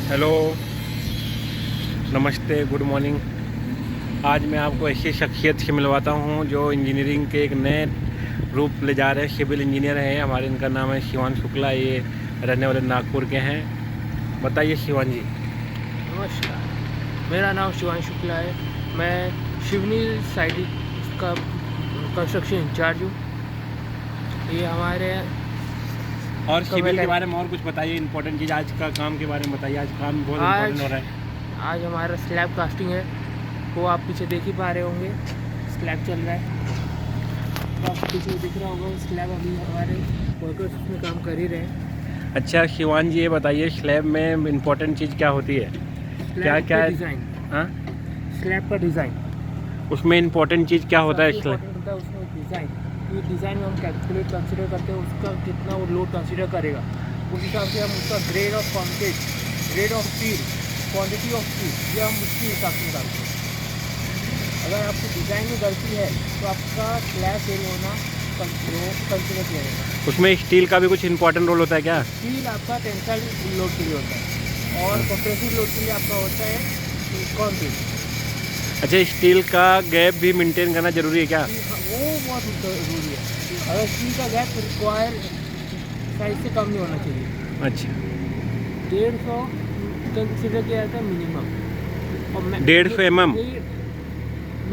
Hello, नमस्ते, good morning. आज मैं आपको ऐसी शख्सियत से मिलवाता हूँ जो इंजीनियरिंग के एक नए रूप ले जा रहे हैं। सिविल इंजीनियर हैं हमारे, इनका नाम है शिवान शुक्ला। ये रहने वाले नागपुर के हैं। बताइए शिवान जी। नमस्कार, मेरा नाम शिवान शुक्ला है। मैं शिवनी साइड का कंस्ट्रक्शन इंचार्ज हूँ। ये हमारे और सिविल के बारे में और कुछ बताइए, इंपॉर्टेंट चीज़ आज का काम के बारे में बताइए। आज काम बहुत इंपॉर्टेंट हो रहा है। आज हमारा स्लैब कास्टिंग है, वो आप पीछे देख ही पा रहे होंगे। स्लैब चल रहा है, तो आप पीछे दिख रहा होगा। स्लैब अभी हमारे वर्कर्स उसमें काम कर ही रहे हैं। अच्छा शिवान जी, ये बताइए स्लैब में इम्पोर्टेंट चीज़ क्या होती है? क्या क्या डिज़ाइन? हाँ, स्लैब का डिज़ाइन, उसमें इम्पोर्टेंट चीज़ क्या होता है? होता है उसमें डिज़ाइन। ये डिज़ाइन में हम कैलकुलेट कंसिडर करते हैं उसका कितना वो लोड कंसिडर करेगा। उस हिसाब से हम उसका grade of concrete, grade of steel, quantity of steel, ये हम उसके हिसाब से निकालते हैं। अगर आपकी डिज़ाइन में गलती है तो आपका स्लैब फेल होना कंसिडर किया जाएगा। उसमें स्टील का भी कुछ इंपॉर्टेंट रोल होता है क्या? स्टील आपका टेंसाइल लोड के लिए होता है और कंप्रेसिव लोड के लिए आपका होता है कंक्रीट। अच्छा, स्टील का गैप भी मेंटेन करना जरूरी है क्या? वो बहुत ज़रूरी है। अगर स्टील का गैप रिक्वायर साइज से कम नहीं होना चाहिए। अच्छा, 150 कंसिडर किया जाता है मिनिमम। और 150 mm?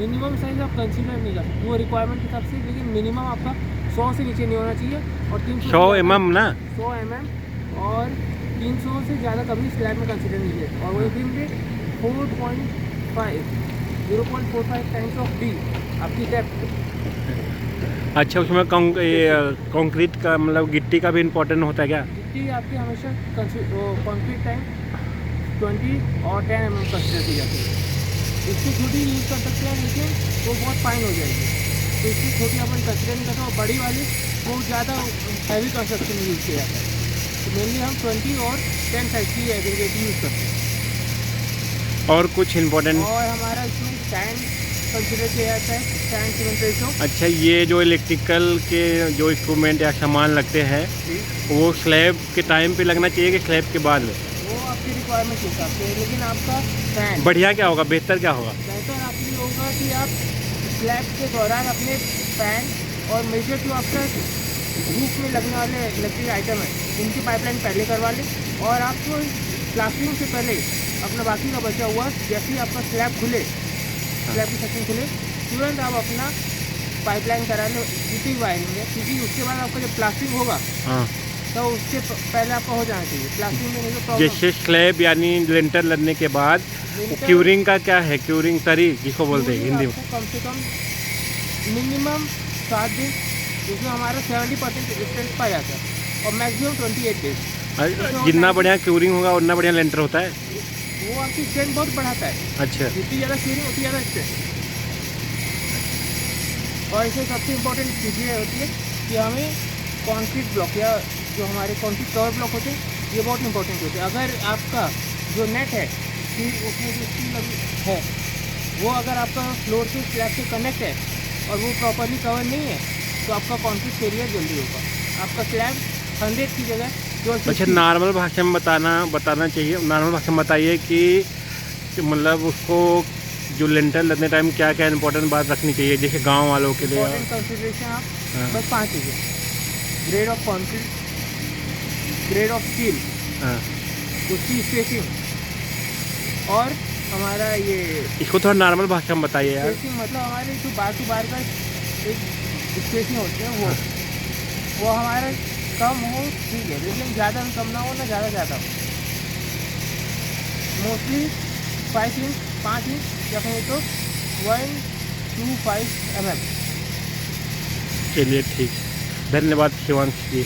मिनिमम साइज आप कंसिडर नहीं कर सकते, वो रिक्वायरमेंट के हिसाब से। लेकिन मिनिमम आपका 100 से नीचे नहीं होना चाहिए। और 100 mm ना? 100 mm और 300 से ज़्यादा कभी स्लैब में कंसिडर नहीं किया। और वो भी 0.45 टाइम्स ऑफ डी आपकी डेप्थ। अच्छा, उसमें कंक्रीट का मतलब गिट्टी का भी इम्पोर्टेंट होता है क्या? गिट्टी आपकी हमेशा कंक्रीट टाइम 20 और 10 mm कंसिडर की जाती है। इससे छोटी यूज़ कर सकते हैं, लेकिन वो बहुत फाइन हो जाएगी। तो इससे छोटी अपन कंसिडर नहीं करते। और बड़ी वाली वो ज़्यादा हैवी कंस्ट्रक्शन में यूज़ किया जाता है। तो मेनली हम 20 और 10 साइज की एग्रीगेट यूज़ करते हैं। और कुछ इम्पोर्टेंट? और हमारा इसमें सैंड कंसिडर किया जाता है, सैंड सीमेंट रेशो। अच्छा, ये जो इलेक्ट्रिकल के जो इक्विपमेंट या सामान लगते हैं वो स्लैब के टाइम पे लगना चाहिए कि स्लैब के बाद में? वो आपकी रिक्वायरमेंट के हिसाब से। लेकिन आपका फैन बढ़िया क्या होगा, बेहतर क्या होगा? बेहतर आपके लिए होगा कि आप स्लैब के दौरान अपने फैन और मेजर जो आपका रूफ में लगने वाले इलेक्ट्रिक आइटम है उनकी पाइपलाइन पहले करवा लें। और आपको प्लास्टरिंग से पहले अपना बाकी का बचा हुआ, जैसे ही आपका स्लैब खुले, स्लैब की सेक्शन खुले, तुरंत आप अपना पाइपलाइन करा लो जितनी वायरिंग है। क्योंकि उसके बाद आपका जब प्लास्टरिंग होगा हाँ, तो उससे पहले आपका हो जाना चाहिए। प्लास्टरिंग में नहीं तो प्रॉब्लम। जैसे स्लैब यानी लेंटर लगने के बाद क्यूरिंग का क्या है? क्यूरिंग तरी जिसको बोलते हैं हिंदी में। कम से कम मिनिमम 7 दिन, जिसमें हमारा 70% डिस्टेंस पाया जाता है। और मैक्सिमम 28 डेज। जितना बढ़िया क्यूरिंग होगा उतना बढ़िया लेंटर होता है। वो आपकी स्ट्रेंथ बहुत बढ़ाता है। अच्छा, जितनी ज़्यादा क्यूरिंग उतनी ज़्यादा स्ट्रेंथ। और इसमें सबसे इम्पोर्टेंट चीज़ ये होती है कि हमें कंक्रीट ब्लॉक या जो हमारे कंक्रीट कवर ब्लॉक होते हैं ये बहुत इंपॉर्टेंट होते हैं। अगर आपका जो नेट है स्टील, उसमें जो स्टील है वो अगर आपका फ्लोर से स्लैब से कनेक्ट है और वो प्रॉपरली कवर नहीं है तो आपका कंक्रीट फेलियर जल्दी होगा। आपका स्लैब 100 की जगह जो अच्छा, नॉर्मल भाषा में बताना चाहिए। नॉर्मल भाषा में बताइए कि मतलब उसको जो लेंटर लगने टाइम क्या क्या इंपॉर्टेंट बात रखनी चाहिए, जैसे गांव वालों के लिए। इंपॉर्टेंट कंसिडरेशन आप बस 5 चीज़ें: grade of concrete, grade of steel, उसकी स्पेसिंग, और हमारा ये इसको थोड़ा नॉर्मल भाषा में बताइए यार। स्पेसिंग मतलब हमारे जो बार टू बार का एक स्पेसिंग होती है वो हमारा कम हो ठीक है, लेकिन ज़्यादा कम ना हो ना ज़्यादा हो। मोस्टली 5 इंच, 5 इंच या फिर तो 125 mm। चलिए ठीक, धन्यवाद शिवांश जी।